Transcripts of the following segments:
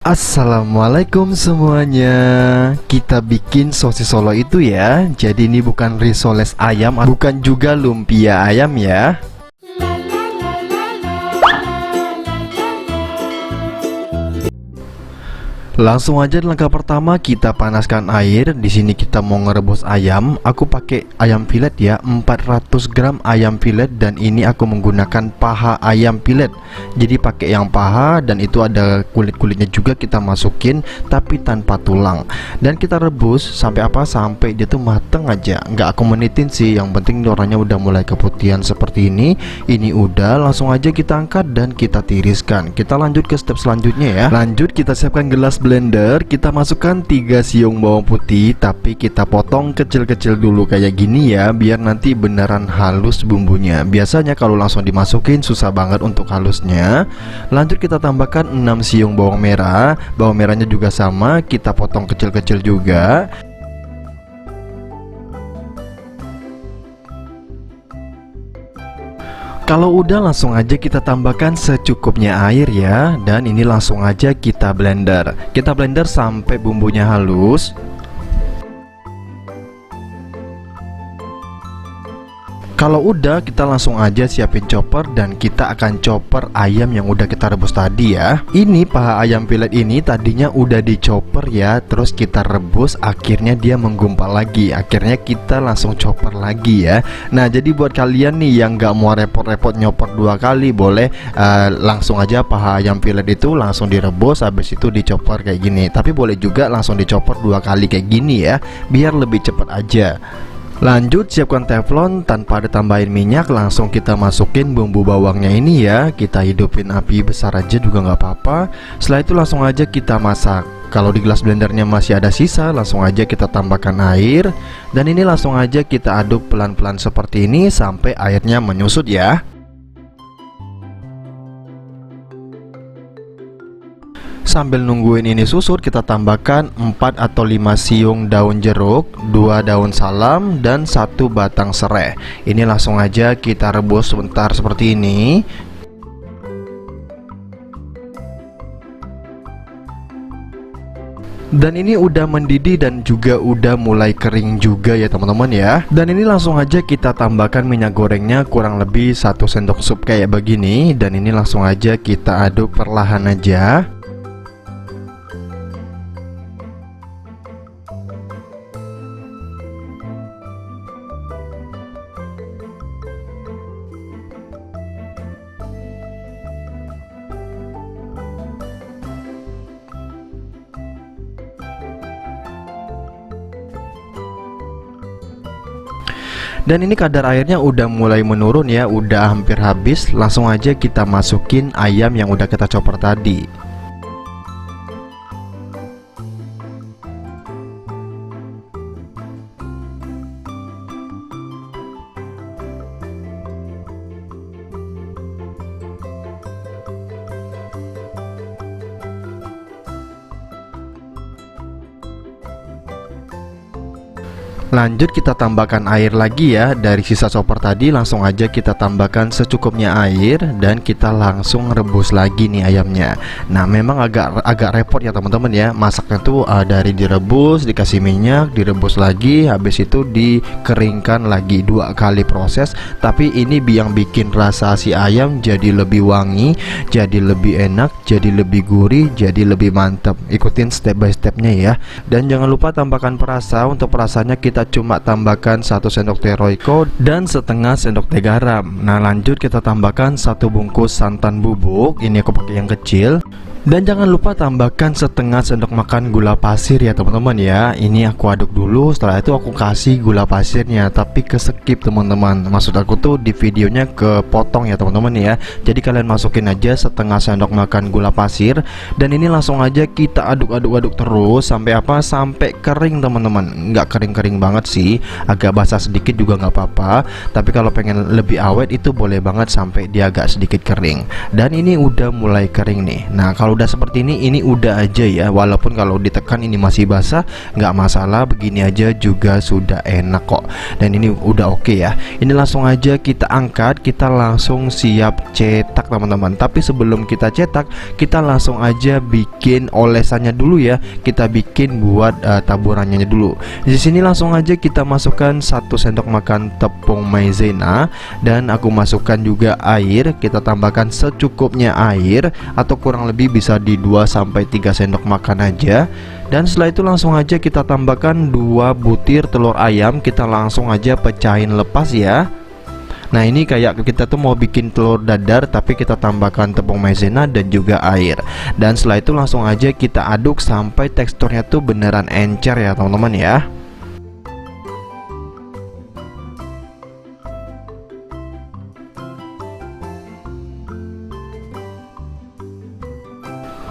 Assalamualaikum semuanya. Kita bikin sosis Solo itu ya. Jadi ini bukan risoles ayam, bukan juga lumpia ayam ya. Langsung aja langkah pertama kita panaskan air. Di sini kita mau ngerebus ayam. Aku pakai ayam filet ya, 400 gram ayam filet, dan ini aku menggunakan paha ayam filet. Jadi pakai yang paha, dan itu ada kulit-kulitnya juga kita masukin, tapi tanpa tulang. Dan kita rebus sampai apa? Sampai dia tuh mateng aja. Nggak aku menitin sih, yang penting warnanya udah mulai keputihan seperti ini. Ini udah, langsung aja kita angkat dan kita tiriskan. Kita lanjut ke step selanjutnya ya. Lanjut kita siapkan gelas blender, kita masukkan 3 siung bawang putih, tapi kita potong kecil-kecil dulu kayak gini ya, biar nanti beneran halus bumbunya. Biasanya kalau langsung dimasukin susah banget untuk halusnya. Lanjut kita tambahkan 6 siung bawang merah. Bawang merahnya juga sama, kita potong kecil-kecil juga. Kalau udah, langsung aja kita tambahkan secukupnya air ya. Dan ini langsung aja kita blender. Kita blender sampai bumbunya halus. Kalau udah, kita langsung aja siapin chopper dan kita akan chopper ayam yang udah kita rebus tadi ya. Ini paha ayam filet ini tadinya udah di chopper ya, terus kita rebus, akhirnya dia menggumpal lagi. Akhirnya kita langsung chopper lagi ya. Nah, jadi buat kalian nih yang gak mau repot-repot nyopper 2 kali, boleh langsung aja paha ayam filet itu langsung direbus, habis itu dichopper kayak gini. Tapi boleh juga langsung dichopper 2 kali kayak gini ya, biar lebih cepat aja. Lanjut siapkan teflon, tanpa ada tambahin minyak, langsung kita masukin bumbu bawangnya ini ya. Kita hidupin api besar aja juga nggak apa-apa. Setelah itu langsung aja kita masak. Kalau di gelas blendernya masih ada sisa, langsung aja kita tambahkan air. Dan ini langsung aja kita aduk pelan-pelan seperti ini sampai airnya menyusut ya. Sambil nungguin ini susut, kita tambahkan 4 atau 5 siung daun jeruk, 2 daun salam, dan 1 batang serai. Ini langsung aja kita rebus sebentar seperti ini. Dan ini udah mendidih dan juga udah mulai kering juga ya teman-teman ya. Dan ini langsung aja kita tambahkan minyak gorengnya, kurang lebih 1 sendok sup kayak begini. Dan ini langsung aja kita aduk perlahan aja. Dan ini kadar airnya udah mulai menurun ya, udah hampir habis. Langsung aja kita masukin ayam yang udah kita chopper tadi. Lanjut kita tambahkan air lagi ya. Dari sisa chopper tadi langsung aja kita tambahkan secukupnya air, dan kita langsung rebus lagi nih ayamnya. Nah, memang agak repot ya teman-teman ya. Masaknya tuh dari direbus, dikasih minyak, direbus lagi, habis itu dikeringkan lagi, 2 kali proses. Tapi ini yang bikin rasa si ayam jadi lebih wangi, jadi lebih enak, jadi lebih gurih, jadi lebih mantap. Ikutin step by stepnya ya. Dan jangan lupa tambahkan perasa. Untuk perasanya kita cuma tambahkan 1 sendok teh Royco dan setengah sendok teh garam. Nah, lanjut kita tambahkan 1 bungkus santan bubuk. Ini aku pakai yang kecil. Dan jangan lupa tambahkan setengah sendok makan gula pasir ya teman-teman ya. Ini aku aduk dulu, setelah itu aku kasih gula pasirnya, tapi ke skip teman-teman. Maksud aku tuh di videonya kepotong ya teman-teman ya. Jadi kalian masukin aja setengah sendok makan gula pasir. Dan ini langsung aja kita aduk-aduk terus sampai apa? Sampai kering teman-teman. Nggak kering-kering banget sih, agak basah sedikit juga nggak apa-apa. Tapi kalau pengen lebih awet itu boleh banget sampai dia agak sedikit kering. Dan ini udah mulai kering nih. Nah, kalau Kalau udah seperti ini udah aja ya. Walaupun kalau ditekan ini masih basah, nggak masalah, begini aja juga sudah enak kok. Dan ini udah oke ya. Ini langsung aja kita angkat, kita langsung siap cetak teman-teman. Tapi sebelum kita cetak, kita langsung aja bikin olesannya dulu ya. Kita bikin buat taburannya dulu. Di sini langsung aja kita masukkan 1 sendok makan tepung maizena, dan aku masukkan juga air. Kita tambahkan secukupnya air, atau kurang lebih bisa di 2-3 sendok makan aja. Dan setelah itu langsung aja kita tambahkan 2 butir telur ayam. Kita langsung aja pecahin lepas ya. Nah ini kayak kita tuh mau bikin telur dadar, tapi kita tambahkan tepung maizena dan juga air. Dan setelah itu langsung aja kita aduk sampai teksturnya tuh beneran encer ya teman-teman ya.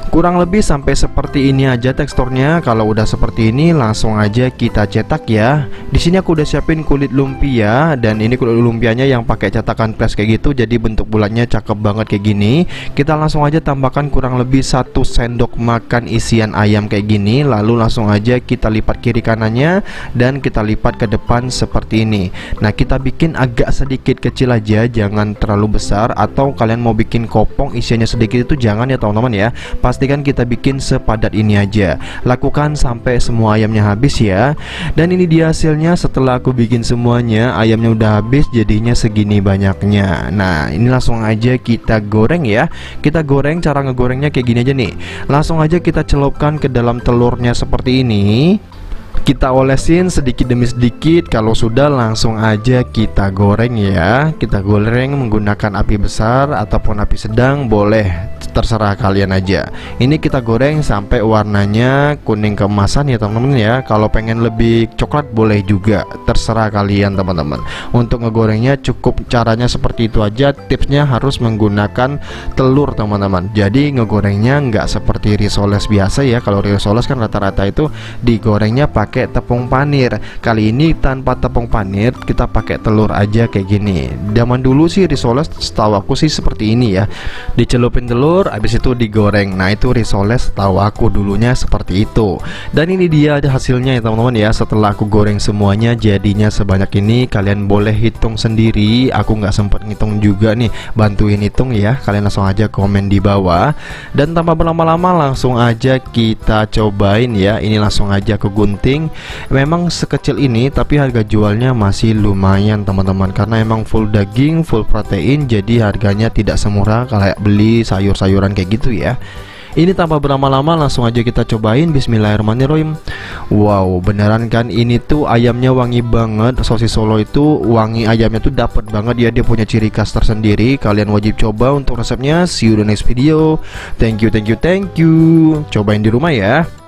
Kurang lebih sampai seperti ini aja teksturnya. Kalau udah seperti ini langsung aja kita cetak ya. Di sini aku udah siapin kulit lumpia, dan ini kulit lumpianya yang pakai cetakan press kayak gitu, jadi bentuk bulatnya cakep banget kayak gini. Kita langsung aja tambahkan kurang lebih 1 sendok makan isian ayam kayak gini. Lalu langsung aja kita lipat kiri kanannya dan kita lipat ke depan seperti ini. Nah kita bikin agak sedikit kecil aja, jangan terlalu besar. Atau kalian mau bikin kopong isiannya sedikit itu jangan ya teman-teman ya. Pastikan kita bikin sepadat ini aja. Lakukan sampai semua ayamnya habis ya. Dan ini dia hasilnya setelah aku bikin semuanya. Ayamnya udah habis, jadinya segini banyaknya. Nah ini langsung aja kita goreng ya. Kita goreng, cara ngegorengnya kayak gini aja nih. Langsung aja kita celupkan ke dalam telurnya seperti ini. Kita olesin sedikit demi sedikit. Kalau sudah langsung aja kita goreng ya. Kita goreng menggunakan api besar ataupun api sedang, boleh, terserah kalian aja. Ini kita goreng sampai warnanya kuning keemasan ya teman-teman ya. Kalau pengen lebih coklat boleh juga, terserah kalian teman-teman. Untuk ngegorengnya cukup caranya seperti itu aja. Tipsnya harus menggunakan telur teman-teman. Jadi ngegorengnya nggak seperti risoles biasa ya. Kalau risoles kan rata-rata itu digorengnya pakai tepung panir. Kali ini tanpa tepung panir, kita pakai telur aja kayak gini. Zaman dulu sih risoles setahu aku sih seperti ini ya. Dicelupin telur, habis itu digoreng. Nah itu risoles setahu aku dulunya seperti itu. Dan ini dia hasilnya ya teman-teman ya. Setelah aku goreng semuanya jadinya sebanyak ini. Kalian boleh hitung sendiri. Aku nggak sempat ngitung juga nih, bantuin hitung ya. Kalian langsung aja komen di bawah. Dan tanpa berlama-lama langsung aja kita cobain ya. Ini langsung aja ke gunting. Memang sekecil ini tapi harga jualnya masih lumayan teman-teman, karena emang full daging, full protein, jadi harganya tidak semurah kayak beli sayur-sayuran kayak gitu ya. Ini tanpa berlama-lama langsung aja kita cobain. Bismillahirrahmanirrahim. Wow, beneran kan, ini tuh ayamnya wangi banget. Sosis Solo itu wangi ayamnya tuh dapet banget ya. Dia punya ciri khas tersendiri. Kalian wajib coba untuk resepnya. See you the next video. Thank you. Cobain di rumah ya.